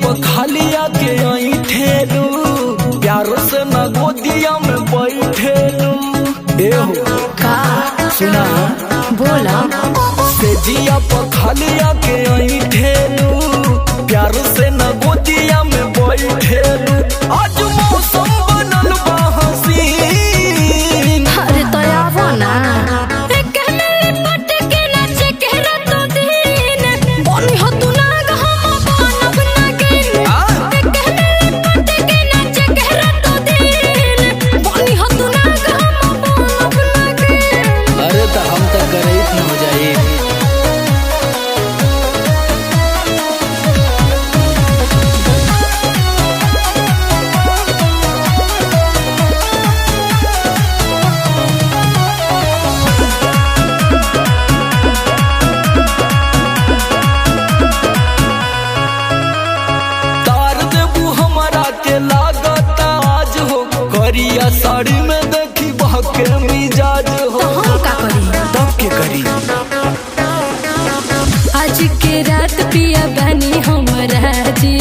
पखालिया के आई ठेलू प्यार से न गोदिया में बैठेलू। एहो का सुना बोला से जिया पखालिया के आई ठेलू प्यार से न गोदिया में बैठेलू। आज मौसम बनल बा हसीन। अरे तो आवो ना कहले पट के नाचे के रात दिन बनी हो तू ना हम बनब ना गिन। कहले पट के नाचे के रात दिन बनी हो तू ना हम बनब ना गिन। अरे तो हम तो गरीब न हो जाए। लागत आज हो करिया साड़ी में देखी बहके मिजाज हो। तो हम का करी तब के करी आज के रात पिया बनी हमरा जी